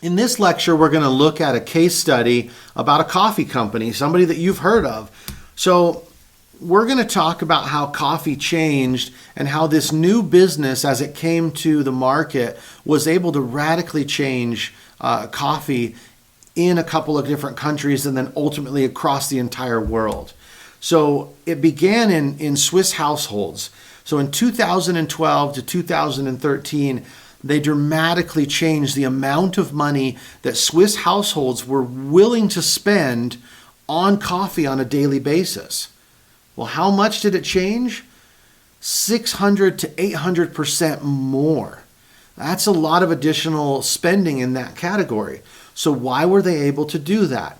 In this lecture, we're going to look at a case study about a coffee company, somebody that you've heard of. So we're going to talk about how coffee changed and how this new business, as it came to the market, was able to radically change coffee in a couple of different countries and then ultimately across the entire world. So it began in Swiss households. So in 2012 to 2013, they dramatically changed the amount of money that Swiss households were willing to spend on coffee on a daily basis. Well, how much did it change? 600 to 800% more. That's a lot of additional spending in that category. So why were they able to do that?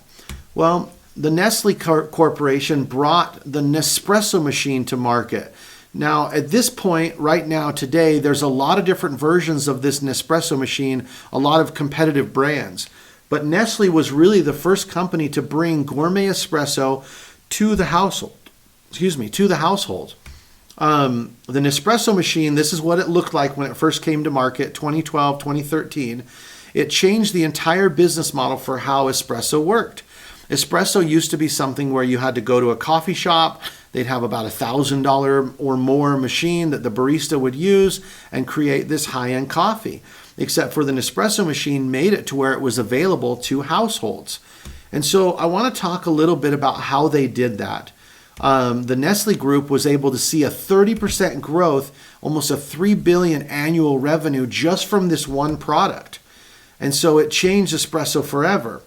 Well, the Nestle Corporation brought the Nespresso machine to market. Now, at this point, right now, today, there's a lot of different versions of this Nespresso machine, a lot of competitive brands. But Nestle was really the first company to bring gourmet espresso to the household. The Nespresso machine, this is what it looked like when it first came to market, 2012, 2013. It changed the entire business model for how espresso worked. Espresso used to be something where you had to go to a coffee shop. They'd have about $1,000 or more machine that the barista would use and create this high-end coffee. Except for the Nespresso machine made it to where it was available to households. And so I want to talk a little bit about how they did that. The Nestle group was able to see a 30% growth, almost a $3 billion annual revenue just from this one product. And so it changed espresso forever.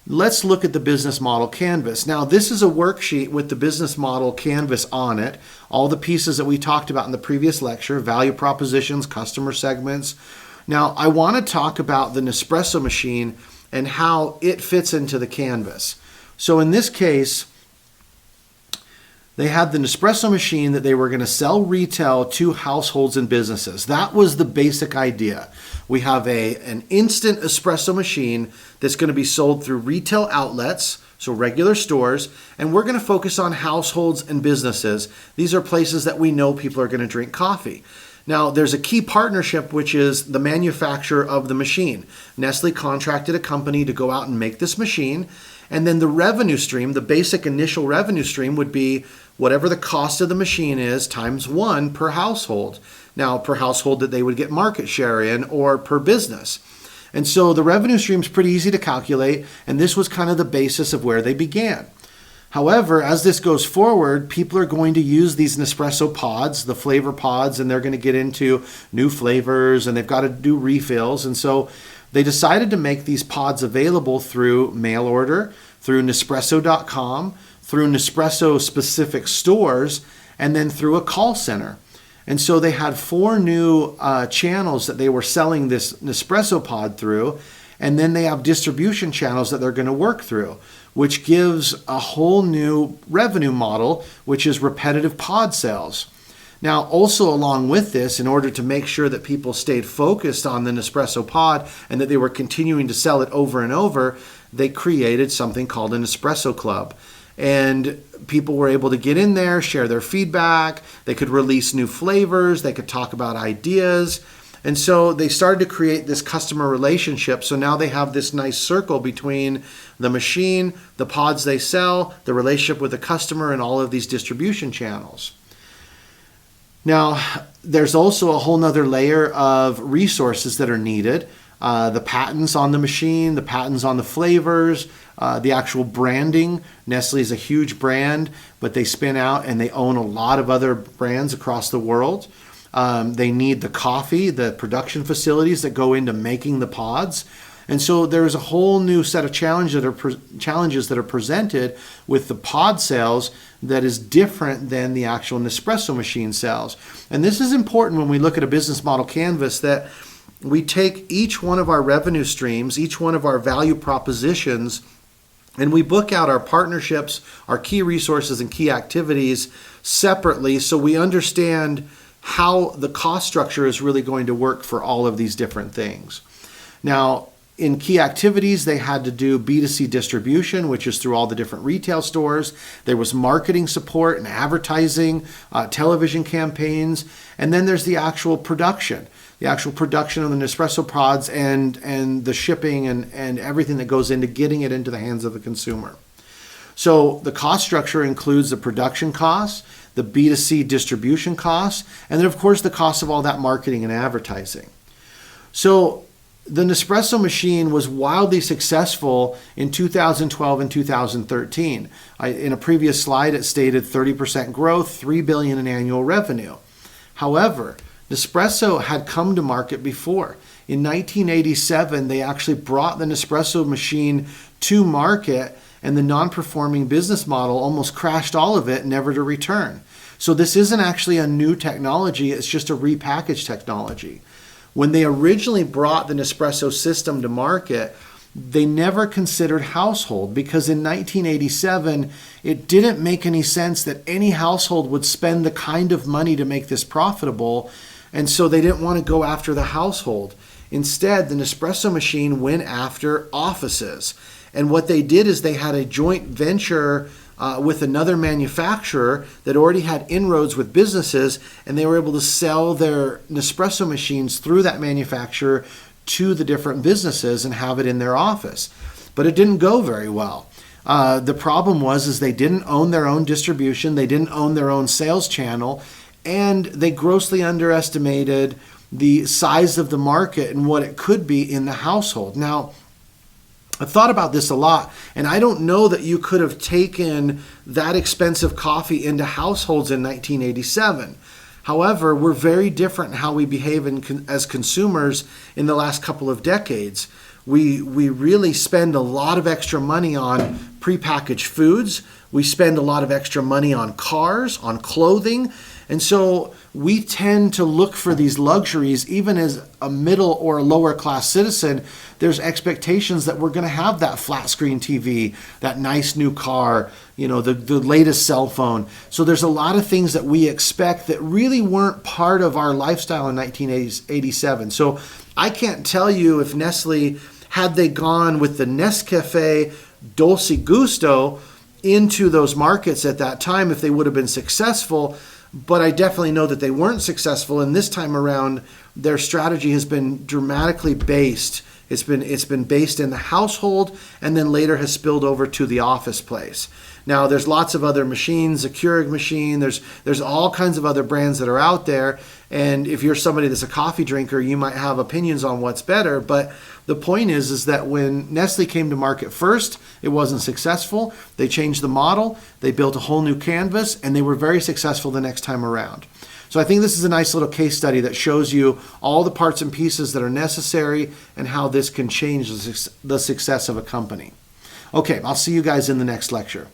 Let's look at the business model canvas. Now, this is a worksheet with the business model canvas on it. All the pieces that we talked about in the previous lecture, value propositions, customer segments. Now, I want to talk about the Nespresso machine and how it fits into the canvas. So in this case, they had the Nespresso machine that they were going to sell retail to households and businesses. That was the basic idea. We have an instant espresso machine that's going to be sold through retail outlets, so regular stores, and we're going to focus on households and businesses. These are places that we know people are going to drink coffee. Now, there's a key partnership, which is the manufacturer of the machine. Nestle contracted a company to go out and make this machine, and then the revenue stream, the basic initial revenue stream, would be whatever the cost of the machine is times 1 per household. Now, per household that they would get market share in or per business. And so the revenue stream is pretty easy to calculate, and this was kind of the basis of where they began. However, as this goes forward, people are going to use these Nespresso pods, the flavor pods, and they're going to get into new flavors, and they've got to do refills. And so they decided to make these pods available through mail order, through Nespresso.com, through Nespresso-specific stores, and then through a call center. And so they had 4 new channels that they were selling this Nespresso pod through, and then they have distribution channels that they're going to work through, which gives a whole new revenue model, which is repetitive pod sales. Now, also along with this, in order to make sure that people stayed focused on the Nespresso pod and that they were continuing to sell it over and over, they created something called an Espresso Club. And people were able to get in there, share their feedback. They could release new flavors. They could talk about ideas. And so they started to create this customer relationship. So now they have this nice circle between the machine, the pods they sell, the relationship with the customer, and all of these distribution channels. Now, there's also a whole nother layer of resources that are needed. The patents on the machine, the patents on the flavors, the actual branding. Nestle is a huge brand, but they spin out and they own a lot of other brands across the world. They need the coffee, the production facilities that go into making the pods. And so there's a whole new set of challenges that are presented with the pod sales that is different than the actual Nespresso machine sales. And this is important when we look at a business model canvas, that we take each one of our revenue streams, each one of our value propositions, and we book out our partnerships, our key resources and key activities separately, so we understand how the cost structure is really going to work for all of these different things. Now, in key activities, they had to do B2C distribution, which is through all the different retail stores. There was marketing support and advertising, television campaigns, and then there's the actual production. the actual production of the Nespresso pods and the shipping and everything that goes into getting it into the hands of the consumer. So the cost structure includes the production costs, the B2C distribution costs, and then of course the cost of all that marketing and advertising. So the Nespresso machine was wildly successful in 2012 and 2013. In a previous slide, it stated 30% growth, $3 billion in annual revenue. However, Nespresso had come to market before. In 1987, they actually brought the Nespresso machine to market, and the non-performing business model almost crashed all of it, never to return. So this isn't actually a new technology, it's just a repackaged technology. When they originally brought the Nespresso system to market, they never considered household, because in 1987, it didn't make any sense that any household would spend the kind of money to make this profitable, and so they didn't want to go after the household. Instead, the Nespresso machine went after offices. And what they did is they had a joint venture with another manufacturer that already had inroads with businesses, and they were able to sell their Nespresso machines through that manufacturer to the different businesses and have it in their office. But it didn't go very well. The problem was they didn't own their own distribution, they didn't own their own sales channel, and they grossly underestimated the size of the market and what it could be in the household. Now, I've thought about this a lot, and I don't know that you could have taken that expensive coffee into households in 1987. However, we're very different in how we behave as consumers in the last couple of decades. We really spend a lot of extra money on prepackaged foods. We spend a lot of extra money on cars, on clothing. And so we tend to look for these luxuries. Even as a middle or a lower class citizen, there's expectations that we're going to have that flat screen TV, that nice new car, the latest cell phone. So there's a lot of things that we expect that really weren't part of our lifestyle in 1987. So I can't tell you if Nestle, had they gone with the Nescafe Dolce Gusto into those markets at that time, if they would have been successful. But I definitely know that they weren't successful, and this time around, their strategy has been dramatically based. It's been based in the household, and then later has spilled over to the office place. Now, there's lots of other machines, a Keurig machine. There's all kinds of other brands that are out there, and if you're somebody that's a coffee drinker, you might have opinions on what's better. But the point is that when Nestle came to market first, it wasn't successful. They changed the model, they built a whole new canvas, and they were very successful the next time around. So I think this is a nice little case study that shows you all the parts and pieces that are necessary and how this can change the success of a company. Okay, I'll see you guys in the next lecture.